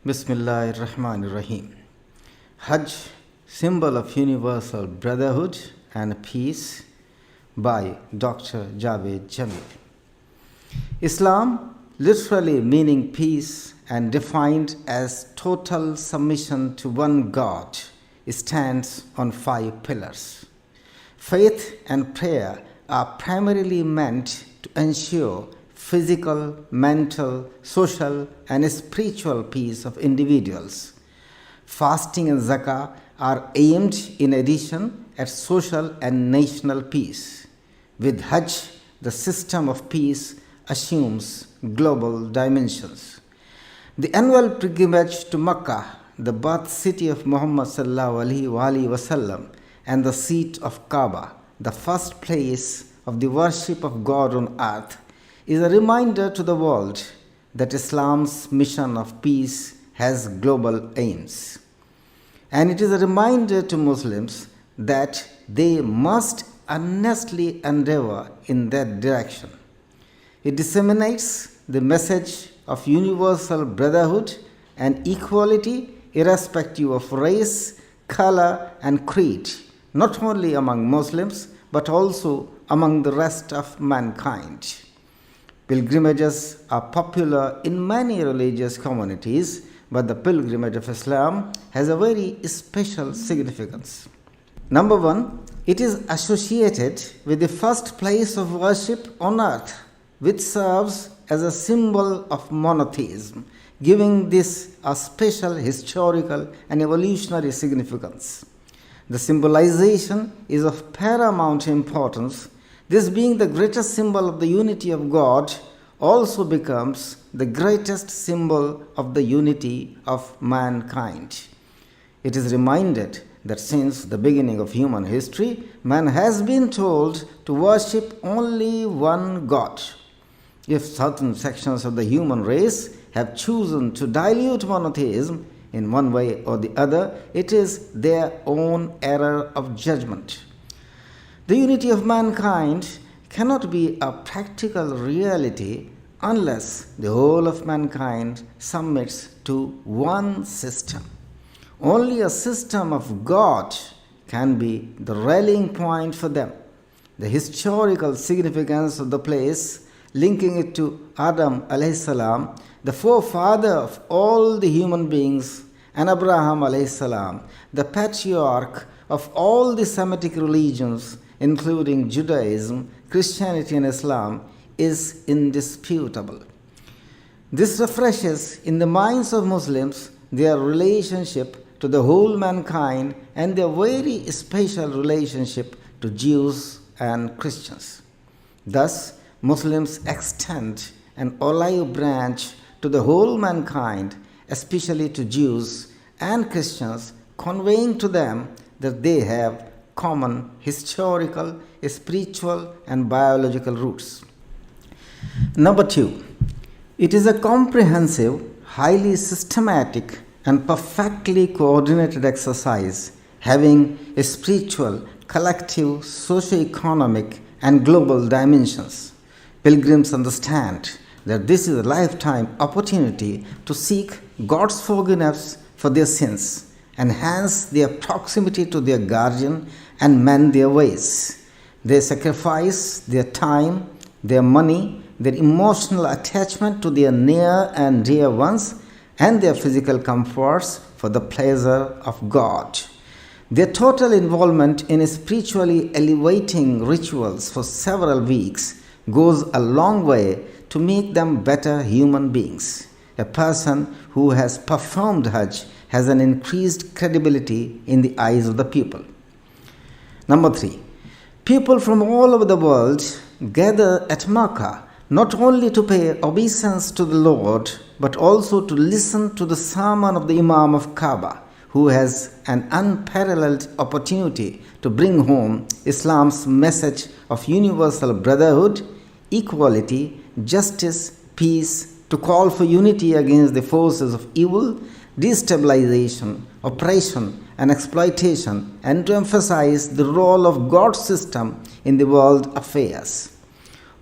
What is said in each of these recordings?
Bismillahirrahmanirrahim. Hajj, symbol of universal brotherhood and peace, by Dr. Javed Jamil. Islam, literally meaning peace and defined as total submission to one God, stands on 5 pillars. Faith and prayer are primarily meant to ensure physical, mental, social, and spiritual peace of individuals. Fasting and Zakah are aimed in addition at social and national peace. With Hajj, the system of peace assumes global dimensions. The annual pilgrimage to Makkah, the birth city of Muhammad sallallahu alaihi wasallam, and the seat of Kaaba, the first place of the worship of God on earth, is a reminder to the world that Islam's mission of peace has global aims. And it is a reminder to Muslims that they must earnestly endeavor in that direction. It disseminates the message of universal brotherhood and equality irrespective of race, color, and creed, not only among Muslims but also among the rest of mankind. Pilgrimages are popular in many religious communities, but the pilgrimage of Islam has a very special significance. Number 1, it is associated with the first place of worship on earth, which serves as a symbol of monotheism, giving this a special historical and evolutionary significance. The symbolization is of paramount importance. This being the greatest symbol of the unity of God also becomes the greatest symbol of the unity of mankind. It is reminded that since the beginning of human history, man has been told to worship only one God. If certain sections of the human race have chosen to dilute monotheism in one way or the other, it is their own error of judgment. The unity of mankind cannot be a practical reality unless the whole of mankind submits to one system. Only a system of God can be the rallying point for them. The historical significance of the place, linking it to Adam alayhi salam, the forefather of all the human beings, and Ibrahim alayhi salam, the patriarch of all the Semitic religions, including Judaism, Christianity, and Islam, is indisputable. This refreshes in the minds of Muslims their relationship to the whole mankind and their very special relationship to Jews and Christians. Thus, Muslims extend an olive branch to the whole mankind, especially to Jews and Christians, conveying to them that they have common historical, spiritual, and biological roots. Number 2, it is a comprehensive, highly systematic, and perfectly coordinated exercise having a spiritual, collective, socio-economic, and global dimensions. Pilgrims understand that this is a lifetime opportunity to seek God's forgiveness for their sins, enhance their proximity to their guardian, and mend their ways. They sacrifice their time, their money, their emotional attachment to their near and dear ones, and their physical comforts for the pleasure of God. Their total involvement in spiritually elevating rituals for several weeks goes a long way to make them better human beings. A person who has performed Hajj has an increased credibility in the eyes of the people. Number 3, people from all over the world gather at Makkah not only to pay obeisance to the Lord, but also to listen to the sermon of the Imam of Kaaba, who has an unparalleled opportunity to bring home Islam's message of universal brotherhood, equality, justice, peace, to call for unity against the forces of evil, destabilization, oppression, and exploitation, and to emphasize the role of God's system in the world affairs.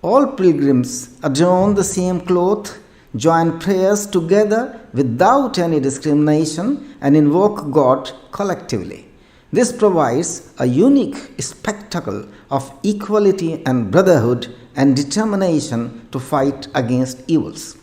All pilgrims adorn the same cloth, join prayers together without any discrimination, and invoke God collectively. This provides a unique spectacle of equality and brotherhood and determination to fight against evils.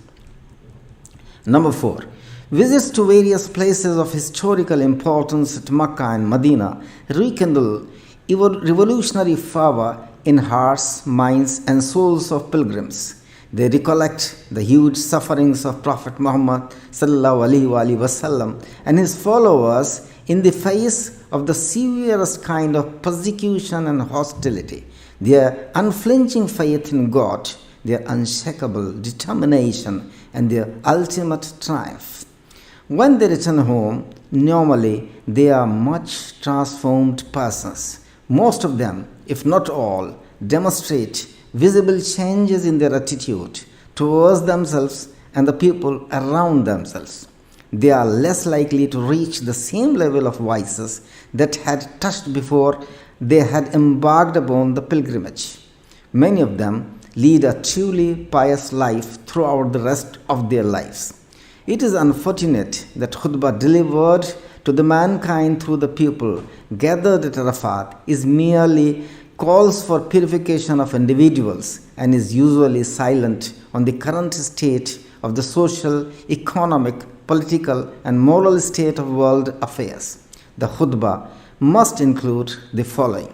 Number 4. Visits to various places of historical importance at Makkah and Medina rekindle revolutionary fervor in hearts, minds, and souls of pilgrims. They recollect the huge sufferings of Prophet Muhammad ﷺ and his followers in the face of the severest kind of persecution and hostility. Their unflinching faith in God, their unshakable determination, and their ultimate triumph. When they return home, normally they are much transformed persons. Most of them, if not all, demonstrate visible changes in their attitude towards themselves and the people around themselves. They are less likely to reach the same level of vices that had touched before they had embarked upon the pilgrimage. Many of them lead a truly pious life throughout the rest of their lives. It is unfortunate that khutbah delivered to the mankind through the people gathered at Arafat is merely calls for purification of individuals and is usually silent on the current state of the social, economic, political, and moral state of world affairs. The khutbah must include the following.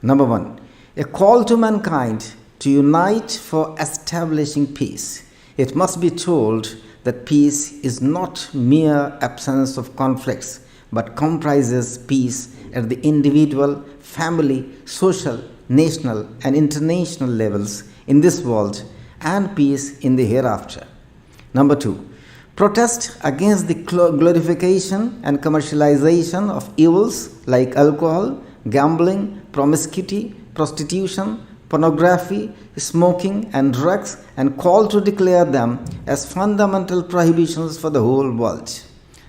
Number 1. A call to mankind to unite for establishing peace. It must be told that peace is not mere absence of conflicts, but comprises peace at the individual, family, social, national, and international levels in this world, and peace in the hereafter. Number 2. Protest against the glorification and commercialization of evils like alcohol, gambling, promiscuity, prostitution, pornography, smoking, and drugs, and call to declare them as fundamental prohibitions for the whole world.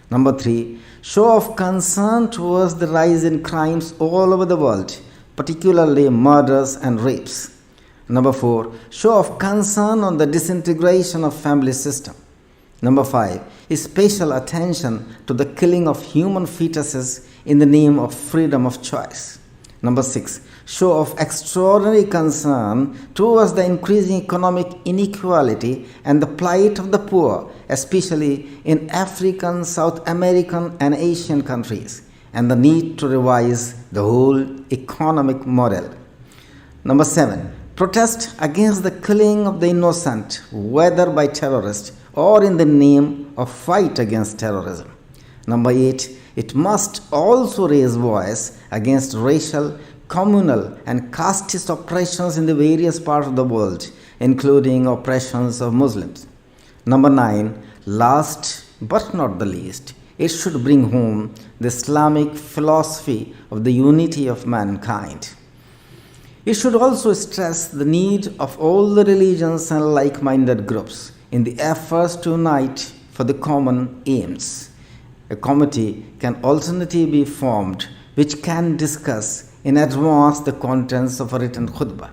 Number 3. Show of concern towards the rise in crimes all over the world, particularly murders and rapes. Number 4. Show of concern on the disintegration of family system. Number 5 is special attention to the killing of human fetuses in the name of freedom of choice. Number 6, show of extraordinary concern towards the increasing economic inequality and the plight of the poor, especially in African, South American, and Asian countries, and the need to revise the whole economic model. Number 7, protest against the killing of the innocent, whether by terrorists or in the name of fight against terrorism. Number 8, it must also raise voice against racial, communal, and casteist oppressions in the various parts of the world, including oppressions of Muslims. Number 9, last but not the least, it should bring home the Islamic philosophy of the unity of mankind. It should also stress the need of all the religions and like-minded groups in the efforts to unite for the common aims. A committee can alternately be formed which can discuss in advance the contents of a written khutbah.